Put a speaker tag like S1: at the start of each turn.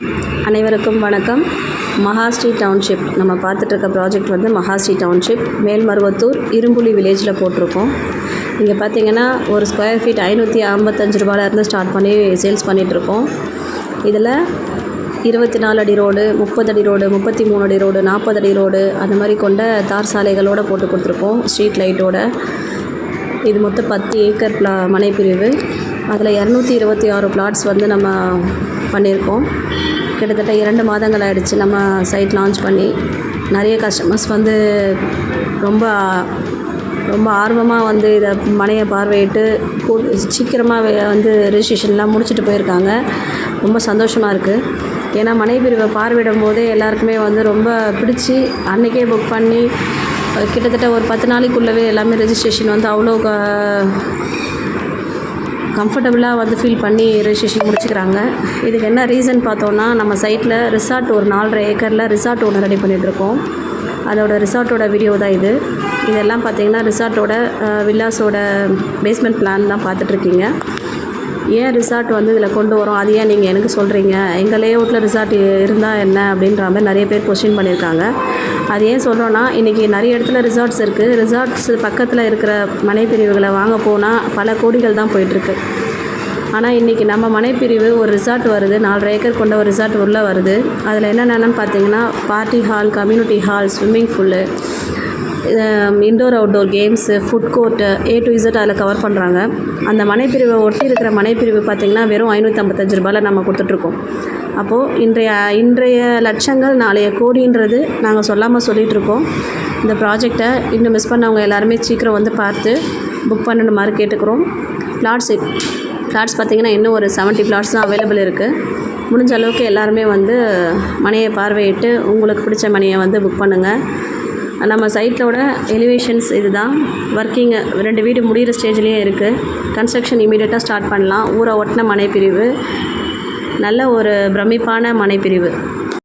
S1: அனைவருக்கும் வணக்கம். மகாஸ்ரீ டவுன்ஷிப் நம்ம பார்த்துட்ருக்க ப்ராஜெக்ட் வந்து மகாஸ்ரீ டவுன்ஷிப் மேல்மருவத்தூர் இரும்புலி வில்லேஜில் போட்டிருக்கோம். இங்கே பார்த்திங்கன்னா ஒரு ஸ்கொயர் ஃபீட் 555 ரூபாயிலேருந்து ஸ்டார்ட் பண்ணி சேல்ஸ் பண்ணிகிட்ருக்கோம். இதில் 24 அடி ரோடு, 30 அடி ரோடு, 33 அடி ரோடு, 40 அடி ரோடு அந்த மாதிரி கொண்ட தார் சாலைகளோடு போட்டு கொடுத்துருக்கோம், ஸ்ட்ரீட் லைட்டோட. இது மொத்தம் 10 ஏக்கர் மனை பிரிவு. அதில் 226 பிளாட்ஸ் வந்து நம்ம பண்ணியிருக்கோம். கிட்டத்தட்ட 2 மாதங்கள் ஆகிடுச்சு நம்ம சைட் லான்ச் பண்ணி. நிறைய கஸ்டமர்ஸ் வந்து ரொம்ப ஆர்வமாக வந்து இதை மனையை பார்வையிட்டு சீக்கிரமாக வந்து ரெஜிஸ்ட்ரேஷன்லாம் முடிச்சுட்டு போயிருக்காங்க. ரொம்ப சந்தோஷமாக இருக்குது. ஏன்னா மனை பிரிவை பார்வையிடும் போதே எல்லாருக்குமே வந்து ரொம்ப பிடிச்சி அன்றைக்கே புக் பண்ணி கிட்டத்தட்ட ஒரு 10 நாளைக்குள்ளவே எல்லாமே ரெஜிஸ்ட்ரேஷன் வந்து அவ்வளோ கம்ஃபர்டபுளாக வந்து ஃபீல் பண்ணி ரெஜிஸ்ட்ரேஷன் முடிச்சுக்கிறாங்க. இதுக்கு என்ன ரீசன் பார்த்தோன்னா, நம்ம சைட்டில் ரிசார்ட் ஒரு 4.5 ஏக்கரில் ரிசார்ட் ஒன்று ரெடி பண்ணிகிட்ருக்கோம். அதோட ரிசார்ட்டோட வீடியோ தான் இது. இதெல்லாம் பார்த்திங்கன்னா ரிசார்ட்டோட வில்லாஸோட பேஸ்மெண்ட் பிளான் தான் பார்த்துட்ருக்கீங்க. ஏன் ரிசார்ட் வந்து இதில் கொண்டு வரோம், அது ஏன் நீங்கள் எனக்கு சொல்கிறீங்க, எங்கள் லேஅவுட்டில் ரிசார்ட் இருந்தால் என்ன அப்படின்ற மாதிரி நிறைய பேர் கொஸ்டின் பண்ணியிருக்காங்க. அது ஏன் சொல்கிறோன்னா, இன்றைக்கி நிறைய இடத்துல ரிசார்ட்ஸ் இருக்குது. ரிசார்ட்ஸ் பக்கத்தில் இருக்கிற மனை பிரிவுகளை வாங்க போனால் பல கோடிகள் தான் போயிட்டுருக்கு. ஆனால் இன்றைக்கி நம்ம மனைப்பிரிவு ஒரு ரிசார்ட் வருது, 4.5 ஏக்கர் கொண்ட ஒரு ரிசார்ட் உள்ளே வருது. அதில் என்னென்னு பார்த்தீங்கன்னா, party hall, community hall, swimming pool, indoor outdoor games, food court, A to Z அதில் கவர் பண்ணுறாங்க. அந்த மனைப்பிரிவை ஒட்டி இருக்கிற மனைப்பிரிவு பார்த்திங்கன்னா வெறும் 555 ரூபாயில் நம்ம கொடுத்துட்ருக்கோம். அப்போது இன்றைய லட்சங்கள் நாளைய கோடின்றது நாங்கள் சொல்லாமல் சொல்லிகிட்ருக்கோம். இந்த ப்ராஜெக்டை இன்னும் மிஸ் பண்ணவங்க எல்லாருமே சீக்கிரம் வந்து பார்த்து புக் பண்ணணும் மாதிரி கேட்டுக்கிறோம். பிளாட்ஸ் பார்த்திங்கன்னா இன்னும் ஒரு 70 பிளாட்ஸ் தான் அவைலபிள் இருக்குது. முடிஞ்ச அளவுக்கு எல்லாருமே வந்து மனையை பார்வையிட்டு உங்களுக்கு பிடிச்ச மனையை வந்து புக் பண்ணுங்கள். நம்ம சைட்டோட எலிவேஷன்ஸ் இது தான். ஒர்க்கிங் 2 வீடு முடிகிற ஸ்டேஜ்லேயே இருக்குது. கன்ஸ்ட்ரக்ஷன் இமீடியட்டாக ஸ்டார்ட் பண்ணலாம். ஊரை ஒட்டின மனைப்பிரிவு, நல்ல ஒரு பிரமிப்பான மனைப்பிரிவு.